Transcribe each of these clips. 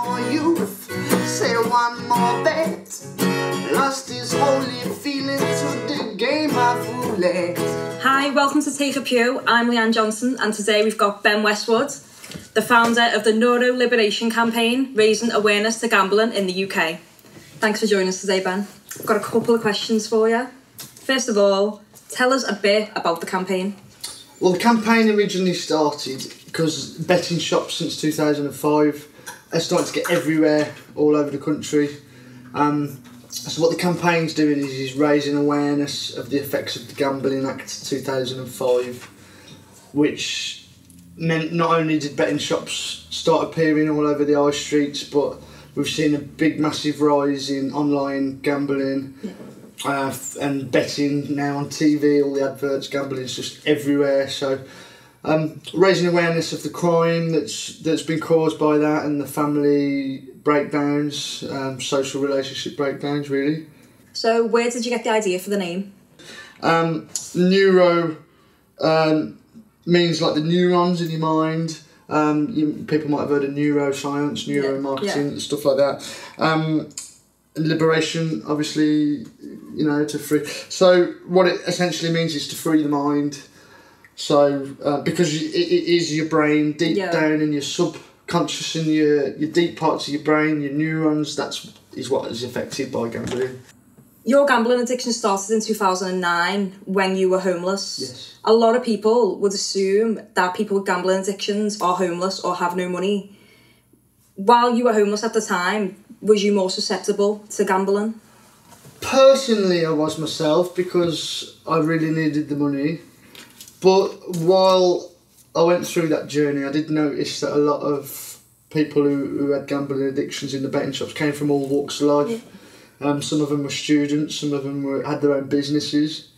more youth, say one more bet. Lost his holy feeling to the game of roulette. Hi, welcome to Take a Pew. I'm Leanne Johnson, and today we've got Ben Westwood, the founder of the Neuroliberation campaign, raising awareness to gambling in the UK. Thanks for joining us today, Ben. I've got a couple of questions for you. First of all, tell us a bit about the campaign. Well, the campaign originally started because betting shops since 2005 are starting to get everywhere, all over the country. So what the campaign's doing is raising awareness of the effects of the Gambling Act 2005, which meant not only did betting shops start appearing all over the high streets, but we've seen a big, massive rise in online gambling. And betting now on TV, all the adverts, gambling is just everywhere. So raising awareness of the crime that's been caused by that, and the family breakdowns, social relationship breakdowns, really. So where did you get the idea for the name? Neuro means like the neurons in your mind. People might have heard of neuroscience, neuromarketing, stuff like that. Liberation, obviously, to free. So what it essentially means is to free the mind. So because it is your brain deep down in your subconscious, in your deep parts of your brain, your neurons, is what is affected by gambling. Your gambling addiction started in 2009 when you were homeless. Yes. A lot of people would assume that people with gambling addictions are homeless or have no money. While you were homeless at the time, was you more susceptible to gambling? Personally, I was myself, because I really needed the money. But while I went through that journey, I did notice that a lot of people who had gambling addictions in the betting shops came from all walks of life. Some of them were students, some of them had their own businesses,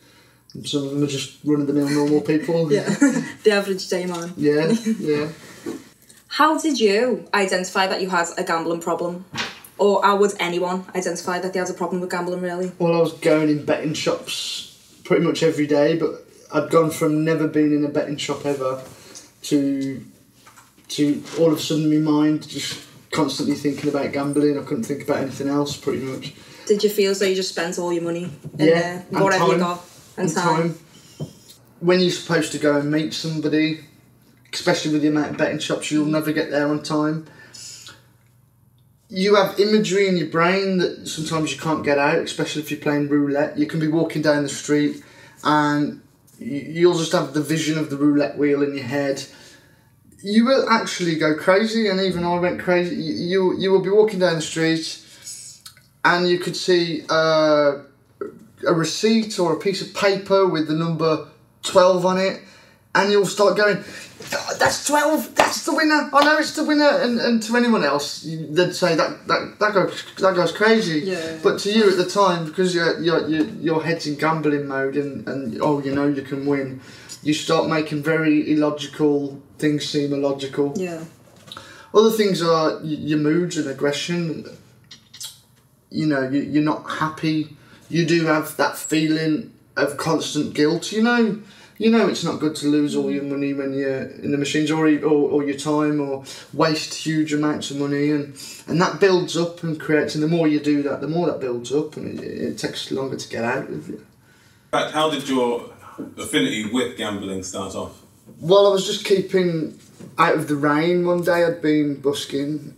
and some of them were just run-of-the-mill normal people. The average day man. Yeah. How did you identify that you had a gambling problem? Or how would anyone identify that they had a problem with gambling, really? Well, I was going in betting shops pretty much every day, but I'd gone from never being in a betting shop ever to all of a sudden my mind just constantly thinking about gambling. I couldn't think about anything else, pretty much. Did you feel as though you just spent all your money in there, whatever you got, and time? When you're supposed to go and meet somebody, especially with the amount of betting shops, you'll never get there on time. You have imagery in your brain that sometimes you can't get out, especially if you're playing roulette. You can be walking down the street and you'll just have the vision of the roulette wheel in your head. You will actually go crazy, and even I went crazy. You will be walking down the street and you could see a receipt or a piece of paper with the number 12 on it, and you'll start going, that's 12, that's the winner, I know it's the winner, and to anyone else they'd say that goes crazy. But to you at the time, because your head's in gambling mode and you can win, you start making very illogical things seem illogical. Other things are your moods and aggression. You're not happy. You do have that feeling of constant guilt. It's not good to lose all your money when you're in the machines, or your time, or waste huge amounts of money, and that builds up and creates. And the more you do that, the more that builds up, and it takes longer to get out of it. In fact, how did your affinity with gambling start off? Well, I was just keeping out of the rain. One day I'd been busking,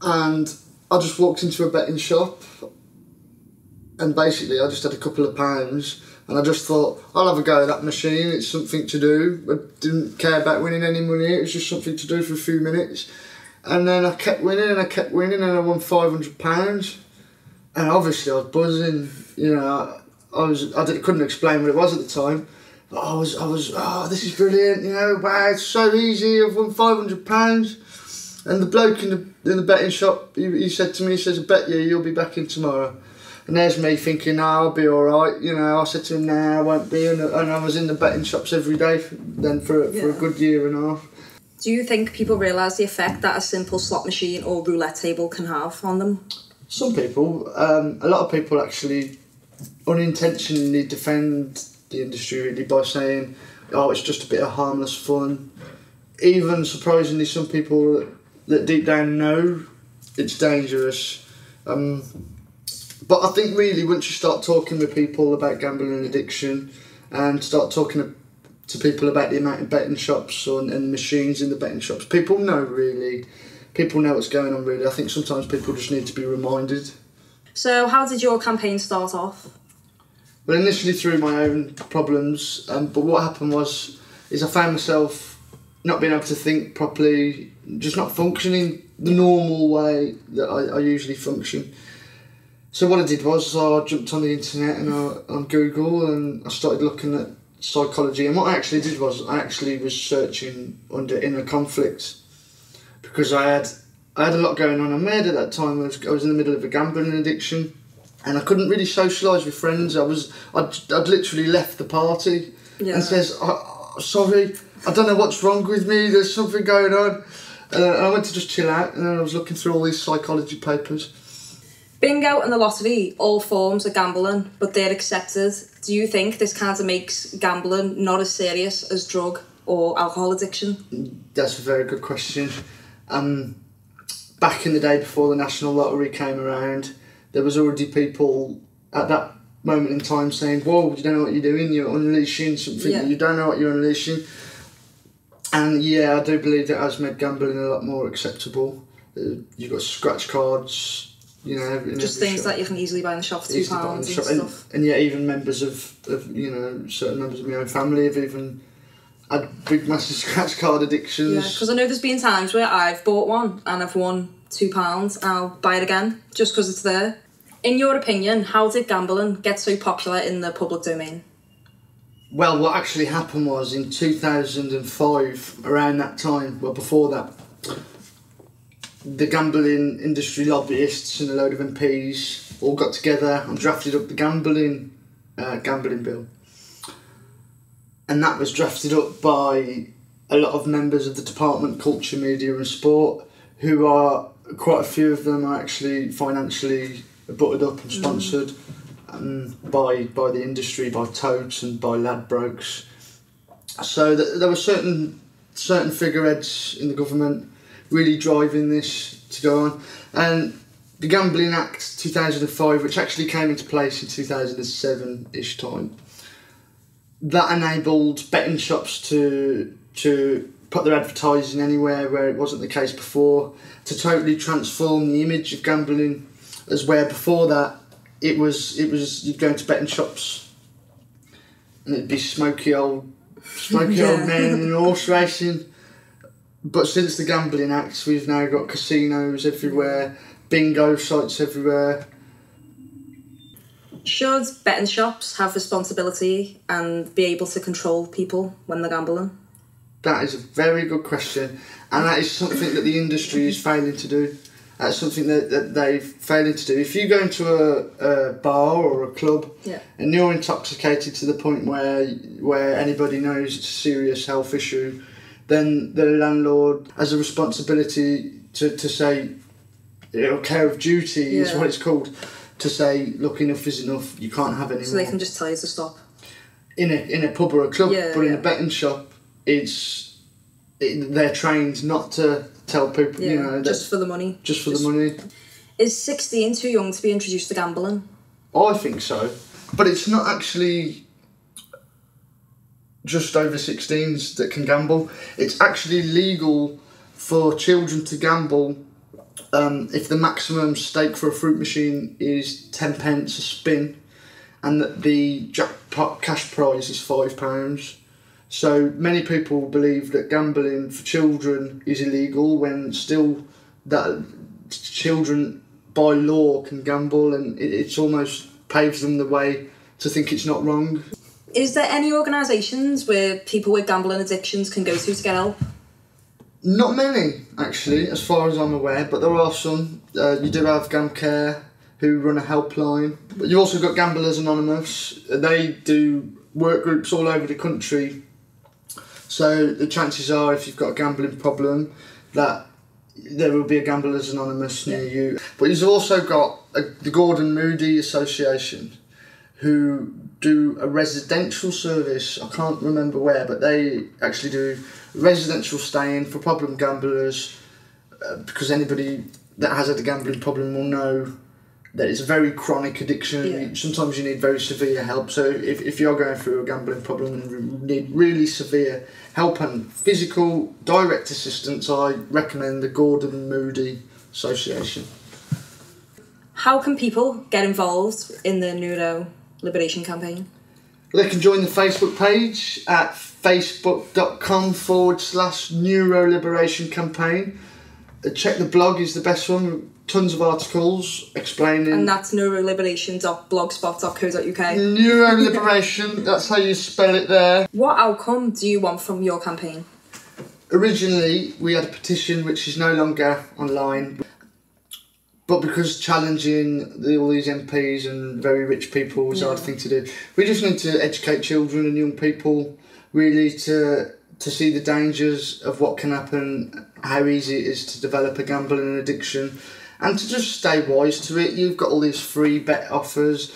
and I just walked into a betting shop, and basically I just had a couple of pounds. And I just thought, I'll have a go at that machine, it's something to do. I didn't care about winning any money, it was just something to do for a few minutes. And then I kept winning and and I won £500. And obviously I was buzzing, I couldn't explain what it was at the time. But I was, this is brilliant, wow, it's so easy, I've won £500. And the bloke in the betting shop, he said to me, I bet you'll be back in tomorrow. And there's me thinking, I'll be alright, I said to him, I won't be, and I was in the betting shops every day for a good year and a half. Do you think people realise the effect that a simple slot machine or roulette table can have on them? Some people, a lot of people actually unintentionally defend the industry really by saying, it's just a bit of harmless fun. Even surprisingly, some people that deep down know it's dangerous. But I think really once you start talking with people about gambling and addiction and start talking to people about the amount of betting shops and machines in the betting shops, people know really. People know what's going on really. I think sometimes people just need to be reminded. So how did your campaign start off? Well, initially through my own problems, but what happened is I found myself not being able to think properly, just not functioning the normal way that I usually function. So what I did was I jumped on the internet and on Google and I started looking at psychology. And what I actually did was I actually was searching under inner conflict because I had a lot going on in my head at that time. I was in the middle of a gambling addiction and I couldn't really socialise with friends. I'd literally left the party and says, sorry, I don't know what's wrong with me, there's something going on. And I went to just chill out and then I was looking through all these psychology papers. Bingo and the lottery, all forms of gambling, but they're accepted. Do you think this kind of makes gambling not as serious as drug or alcohol addiction? That's a very good question. Back in the day before the National Lottery came around, there was already people at that moment in time saying, whoa, you don't know what you're doing, you're unleashing something, you don't know what you're unleashing. And yeah, I do believe that has made gambling a lot more acceptable. You've got scratch cards, you know, just things shop that you can easily buy in the shop for £2 and stuff. And yeah, even members of you know, certain members of my own family have even had big massive scratch card addictions. Yeah, because I know there's been times where I've bought one and I've won £2 and I'll buy it again just because it's there. In your opinion, how did gambling get so popular in the public domain? Well, what actually happened was in 2005, around that time, well before that, the gambling industry lobbyists and a load of MPs all got together and drafted up the gambling bill. And that was drafted up by a lot of members of the Department Culture, Media and Sport, who are, quite a few of them are actually financially buttered up and sponsored by the industry, by totes and by Ladbrokes. So there were certain figureheads in the government really driving this to go on. And the Gambling Act 2005, which actually came into place in 2007-ish time, that enabled betting shops to put their advertising anywhere where it wasn't the case before, to totally transform the image of gambling, as where before that it was you'd go into betting shops and it'd be smoky old men and horse racing. But since the Gambling Act, we've now got casinos everywhere, bingo sites everywhere. Should betting shops have responsibility and be able to control people when they're gambling? That is a very good question, and that is something that the industry is failing to do. That's something that they're failing to do. If you go into a bar or a club and you're intoxicated to the point where anybody knows it's a serious health issue, then the landlord has a responsibility to say, care of duty is what it's called, to say, look, enough is enough, you can't have any more. So they can just tell you to stop? In a pub or a club, but in a betting shop, they're trained not to tell people, just for the money. Just for the money. Is 16 too young to be introduced to gambling? I think so, but it's not actually just over 16s that can gamble. It's actually legal for children to gamble if the maximum stake for a fruit machine is 10 pence a spin and that the jackpot cash prize is £5. So many people believe that gambling for children is illegal when still that children by law can gamble, and it's almost paves them the way to think it's not wrong. Is there any organisations where people with gambling addictions can go to get help? Not many, actually, as far as I'm aware, but there are some. You do have GamCare, who run a helpline. But you've also got Gamblers Anonymous. They do work groups all over the country. So the chances are, if you've got a gambling problem, that there will be a Gamblers Anonymous near you. But you've also got the Gordon Moody Association, who do a residential service. I can't remember where, but they actually do residential staying for problem gamblers because anybody that has had a gambling problem will know that it's a very chronic addiction. Yeah. Sometimes you need very severe help. So if you're going through a gambling problem and need really severe help and physical direct assistance, I recommend the Gordon Moody Association. How can people get involved in the Neuroliberation campaign? They can join the Facebook page at facebook.com/Neuroliberation campaign. Check the blog is the best one. Tons of articles explaining. And that's neuroliberation.blogspot.co.uk. Neuroliberation, that's how you spell it there. What outcome do you want from your campaign? Originally, we had a petition which is no longer online. But because challenging all these MPs and very rich people was a hard thing to do, we just need to educate children and young people really to see the dangers of what can happen, how easy it is to develop a gambling addiction, and to just stay wise to it. You've got all these free bet offers,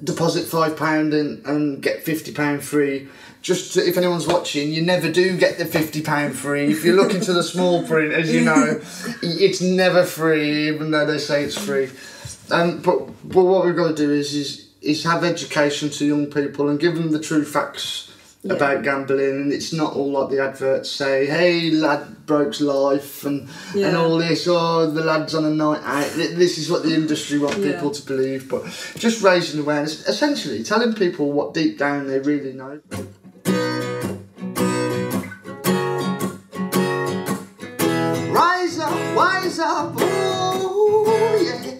deposit £5 and get £50 free. If anyone's watching, you never do get the £50 free. If you look into the small print, as you know, it's never free, even though they say it's free. But what we've got to do is have education to young people and give them the true facts about gambling. And it's not all like the adverts say, hey, lad broke's life and all this, or the lad's on a night out. This is what the industry want people to believe. But just raising awareness, essentially telling people what deep down they really know. Wise up, ooh, yeah.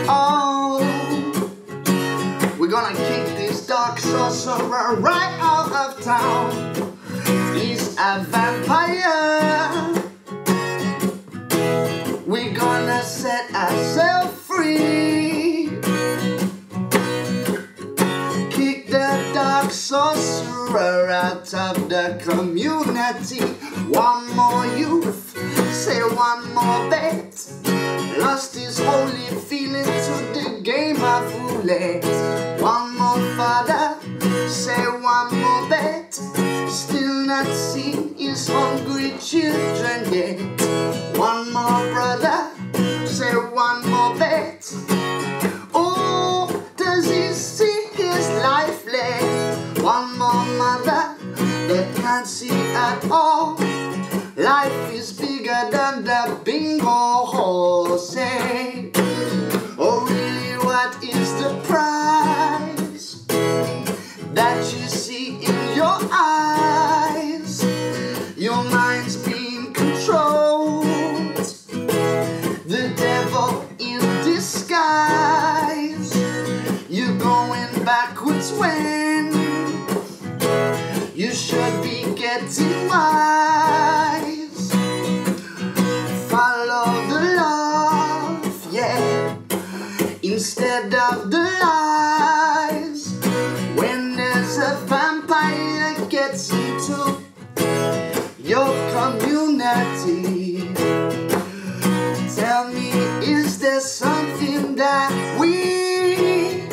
Oh, we're gonna kick this dark sorcerer right out of town. He's a vampire. We're gonna set ourselves free. Kick the dark sorcerer out of the community. One more youth, say one more bet. Lost his holy feeling to the game of roulette. One more father, say one more bet. Still not seen his hungry children yet. One more brother, say one more bet. Oh, does he see his life left? One more mother that can't see at all. Life is bigger than the bingo hall. Say, oh really, what is the prize that you see in your eyes? Your mind's being controlled. The devil in disguise. You're going backwards when you should be getting wise. Follow the love, yeah, instead of the lies. When there's a vampire that gets into your community, tell me, is there something that we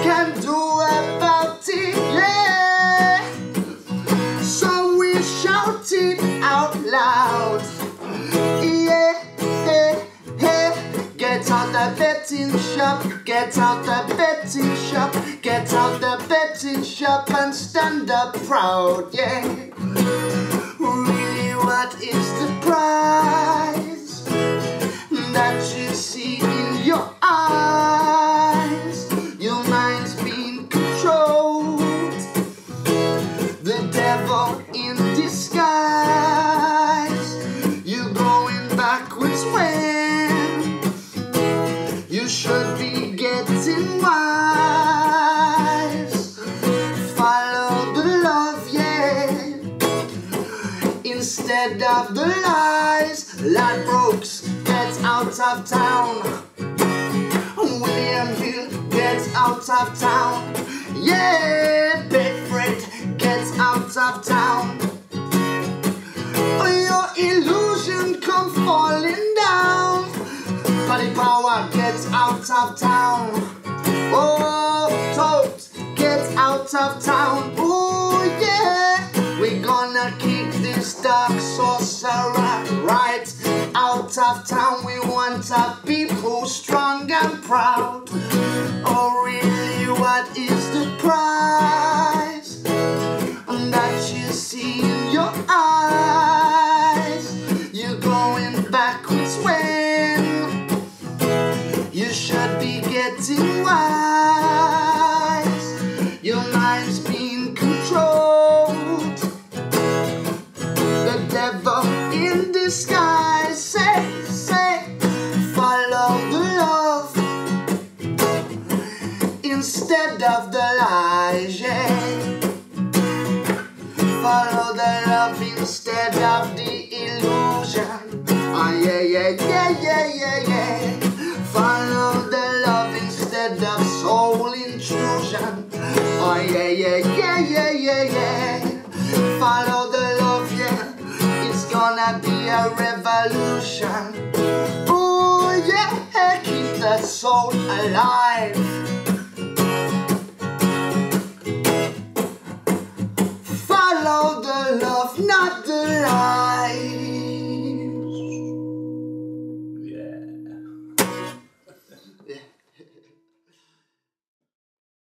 can do about it? Yeah. So we shout it out loud. Yeah, hey, hey. Get out the betting shop, get out the betting shop, get out the betting shop and stand up proud, yeah. Really, what is the prize that you see in your eyes? Your mind's being controlled. The devil in disguise. You're going backwards when you should be getting wise. Follow the love, yeah, instead of the lies. Ladbrokes gets out of town. William Hill gets out of town. Yeah, Bedford gets out of town. Your illusion come falling down. Body power gets out of town. Oh, Tote gets out of town. Oh yeah, we're gonna kick this dark sorcerer want our town, we want our people strong and proud. Oh really, what is the price that you see in your eyes? You're going backwards when you should be getting wise. Your mind's being controlled. The devil in disguise. Say, follow the love instead of the lies, yeah. Follow the love instead of the illusion. Oh yeah, yeah, yeah, yeah, yeah, yeah. Follow the love instead of soul intrusion. Oh yeah, yeah, yeah, yeah, yeah, yeah. Follow the love, yeah. It's gonna be a revolution. Oh yeah, keep that soul alive. Follow the love, not the lie.